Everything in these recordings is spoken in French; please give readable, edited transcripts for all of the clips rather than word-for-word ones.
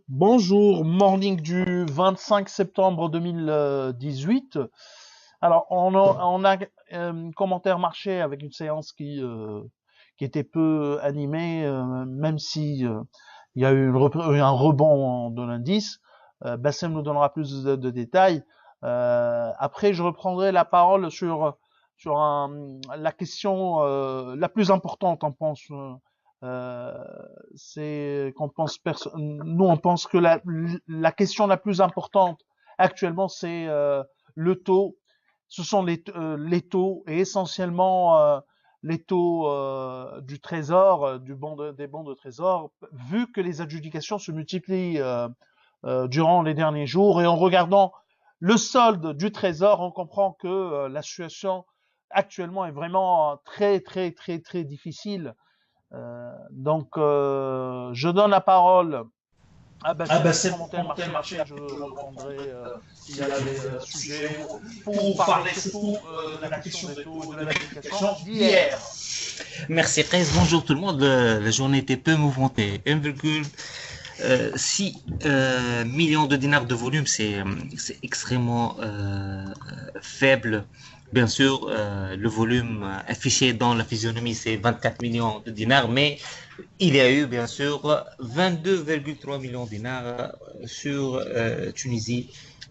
Bonjour, morning du 25 septembre 2018. Alors, on a un commentaire marché avec une séance qui était peu animée, même si il y a eu un rebond de l'indice. Bassem nous donnera plus de détails. Après, je reprendrai la parole sur la question la plus importante, on pense. Euh, c'est qu'on pense nous on pense que la question la plus importante actuellement c'est le taux. Ce sont les taux et essentiellement les taux du trésor, des bons de trésor, vu que les adjudications se multiplient durant les derniers jours. Et en regardant le solde du trésor, on comprend que la situation actuellement est vraiment très très très très difficile. Je donne la parole à Ah Bassem bah pour c'est pour commenter le commenter marché. le marché, Après, je je reprendrai reprendrai s'il y s'il a y a des des sujets sujets pour pour parler parler surtout surtout de de la la question question des des taux et taux de et de l'adjudication l'application d'hier. d'hier. Merci Rez, bonjour tout le monde. La journée était peu mouvementée. 1,6 millions de dinars de volume, c'est extrêmement faible. Bien sûr, le volume affiché dans la physionomie, c'est 24 millions de dinars, mais il y a eu bien sûr 22,3 millions de dinars sur Tunisie.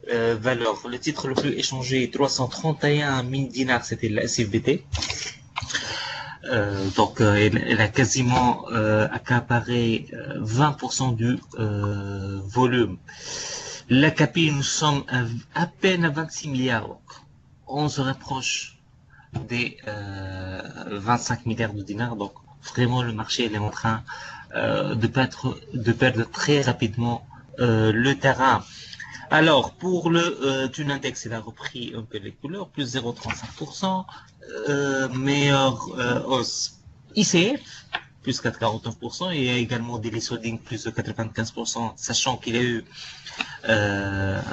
Valeur. Le titre le plus échangé, 331 000 dinars, c'était la SFBT. Elle a quasiment accaparé 20% du volume. L'AKP, nous sommes à peine à 26 milliards. Donc, on se rapproche des 25 milliards de dinars. Donc, vraiment, le marché il est en train de perdre très rapidement le terrain. Alors, pour le Tunindex, il a repris un peu les couleurs, plus 0,35%, meilleure hausse ICF, plus 4,41%, et il y a également Daily Holding, plus de 95%, sachant qu'il y a eu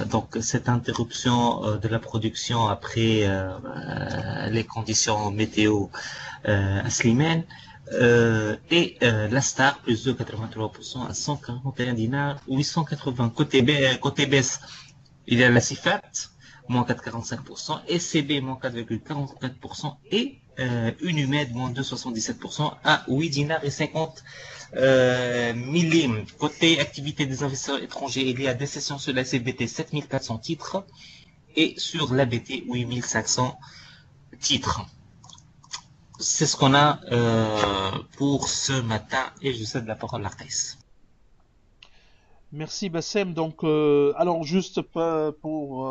donc cette interruption de la production après les conditions météo à Slimane. La Star, plus de 83% à 141 dinars, 880. Côté baisse, il y a la CIFAT, moins 4,45%, SCB, moins 4,44%, et Unimed, moins 2,77% à 8 dinars et 50 millim. Côté activité des investisseurs étrangers, il y a des sessions sur la CBT, 7400 titres, et sur l'ABT, 8500 titres. C'est ce qu'on a pour ce matin, et je cède la parole à Thès. Merci Bassem. Alors juste pour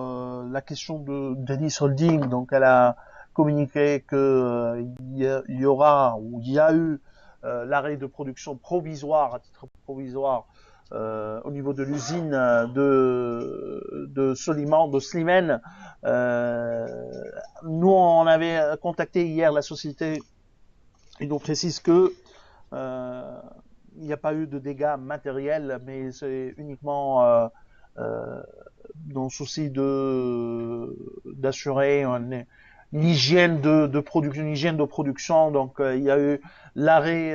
la question de Dennis Holding, donc elle a communiqué que il y aura ou il y a eu l'arrêt de production provisoire à titre provisoire au niveau de l'usine de Soliman, de Slimane. Euh, Nous on avait contacté hier la société. Ils nous précisent que euh, il n'y a pas eu de dégâts matériels, mais c'est uniquement euh, dans le souci d'assurer l'hygiène de production, une hygiène de production. Donc il y a eu l'arrêt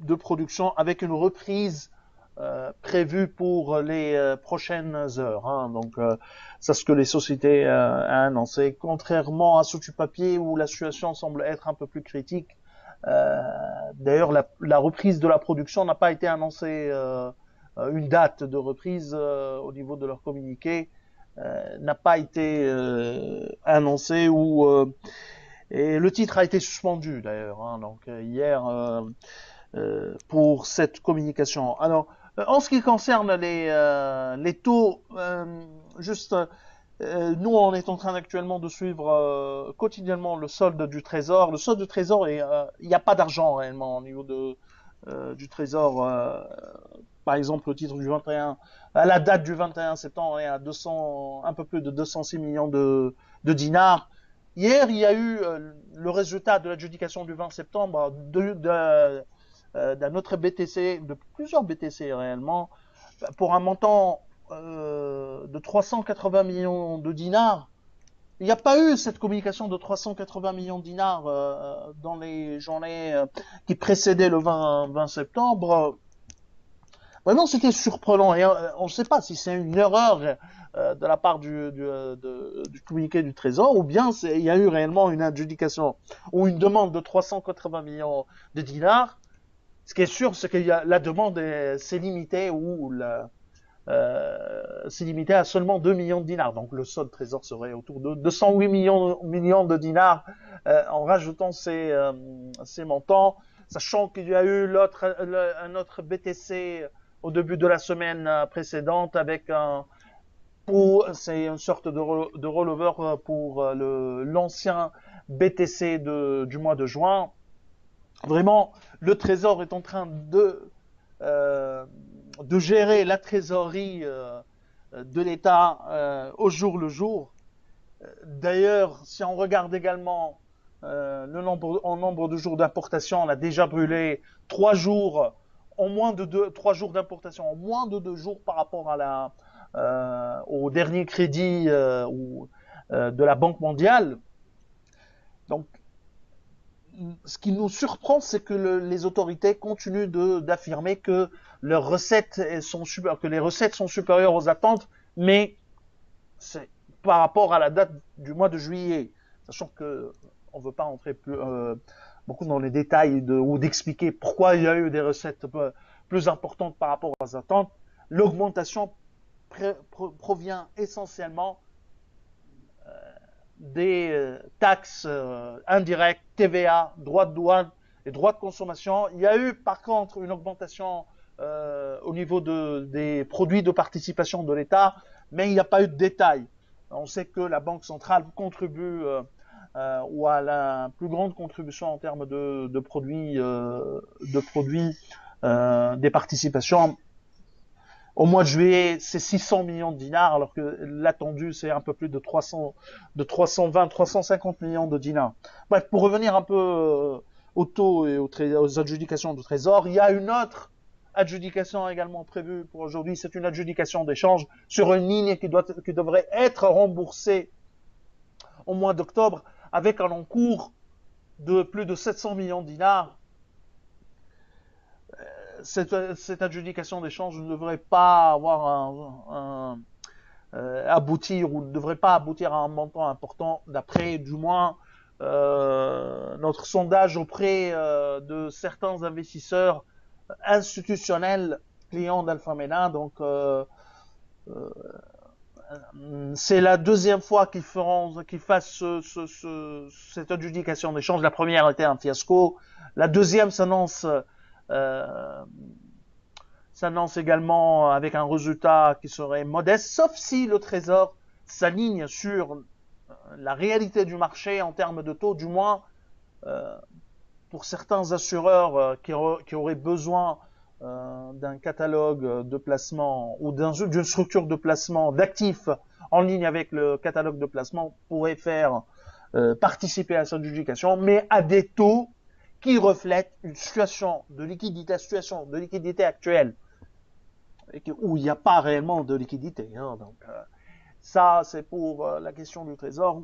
de production avec une reprise prévue pour les prochaines heures. Hein. C'est ce que les sociétés a annoncé. Contrairement à ceux du papier où la situation semble être un peu plus critique. Euh, D'ailleurs, la reprise de la production n'a pas été annoncée. Une date de reprise au niveau de leur communiqué n'a pas été annoncée et le titre a été suspendu d'ailleurs. Hein, hier pour cette communication. Alors en ce qui concerne les taux, juste nous, on est en train actuellement de suivre quotidiennement le solde du trésor. Le solde du trésor, il n'y a pas d'argent réellement au niveau du trésor. Par exemple, le titre du 21, à la date du 21 septembre, on est à 200, un peu plus de 206 millions de dinars. Hier, il y a eu le résultat de l'adjudication du 20 septembre d'un autre BTC, de plusieurs BTC réellement, pour un montant de 380 millions de dinars. Il n'y a pas eu cette communication de 380 millions de dinars dans les journées qui précédaient le 20 septembre. Vraiment, c'était surprenant. Et on ne sait pas si c'est une erreur de la part du communiqué du Trésor ou bien il y a eu réellement une adjudication ou une demande de 380 millions de dinars. Ce qui est sûr, c'est que la demande s'est limitée c'est limité à seulement 2 millions de dinars. Donc le solde trésor serait autour de 208 millions de dinars en rajoutant ces montants, sachant qu'il y a eu un autre BTC au début de la semaine précédente avec c'est une sorte de rollover pour l'ancien BTC du mois de juin. Vraiment, le Trésor est en train de gérer la trésorerie de l'État au jour le jour. D'ailleurs, si on regarde également le nombre de jours d'importation, on a déjà brûlé 3 jours, trois jours d'importation en moins de 2 jours par rapport au dernier crédit de la Banque mondiale. Donc, ce qui nous surprend, c'est que les autorités continuent d'affirmer que leurs recettes que les recettes sont supérieures aux attentes, mais c'est par rapport à la date du mois de juillet, sachant que on veut pas entrer beaucoup dans les détails ou d'expliquer pourquoi il y a eu des recettes plus importantes par rapport aux attentes. L'augmentation provient essentiellement des taxes indirectes, TVA, droits de douane et droits de consommation. Il y a eu par contre une augmentation au niveau des produits de participation de l'État, mais il n'y a pas eu de détails. On sait que la Banque centrale contribue ou a la plus grande contribution en termes de produits des participations. Au mois de juillet, c'est 600 millions de dinars, alors que l'attendu, c'est un peu plus de 320, 350 millions de dinars. Bref, pour revenir un peu au taux et aux adjudications du Trésor, il y a une autre adjudication également prévue pour aujourd'hui. C'est une adjudication d'échange sur une ligne qui devrait être remboursée au mois d'octobre avec un encours de plus de 700 millions de dinars. Cette adjudication d'échange ne devrait pas avoir aboutir ou ne devrait pas aboutir à un montant important d'après du moins notre sondage auprès de certains investisseurs institutionnels clients d'Alpha Mena. Donc c'est la deuxième fois qu'ils fassent cette adjudication d'échange. La première était un fiasco. La deuxième s'annonce également avec un résultat qui serait modeste, sauf si le Trésor s'aligne sur la réalité du marché en termes de taux, du moins pour certains assureurs qui auraient besoin d'un catalogue de placement ou d'une structure de placement d'actifs en ligne avec le catalogue de placement pourraient faire participer à cette adjudication, mais à des taux qui reflètent une situation de liquidité actuelle, où il n'y a pas réellement de liquidité. Donc, ça, c'est pour la question du Trésor.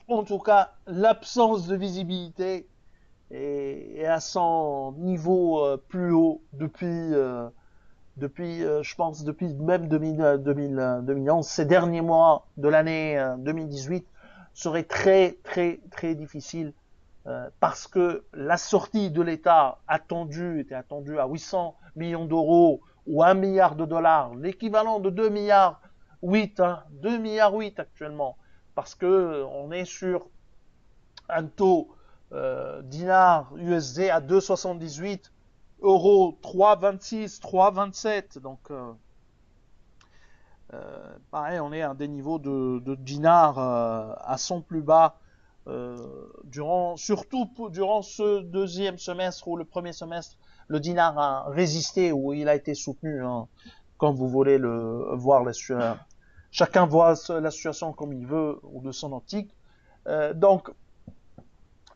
En tout cas, l'absence de visibilité est à son niveau plus haut depuis, je pense, depuis même 2011. Ces derniers mois de l'année 2018 seraient très, très, très difficiles parce que la sortie de l'État était attendue à 800 millions d'euros ou 1 milliard de dollars, l'équivalent de 2 milliards 8, 2 milliards 8 actuellement, parce que on est sur un taux dinar USD à 2,78, euros 3,26, 3,27, donc pareil, on est à des niveaux de dinar à son plus bas surtout durant ce deuxième semestre ou le premier semestre, le dinar a résisté ou il a été soutenu, comme vous voulez voir la situation. Chacun voit la situation comme il veut ou de son optique. Donc,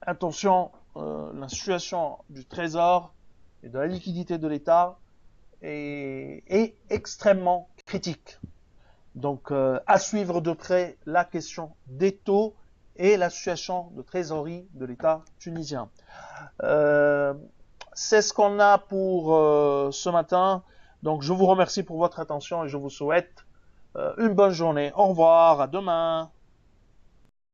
attention, la situation du Trésor et de la liquidité de l'État est extrêmement critique. Donc, à suivre de près la question des taux et la situation de trésorerie de l'État tunisien. C'est ce qu'on a pour ce matin. Donc je vous remercie pour votre attention et je vous souhaite une bonne journée. Au revoir, à demain.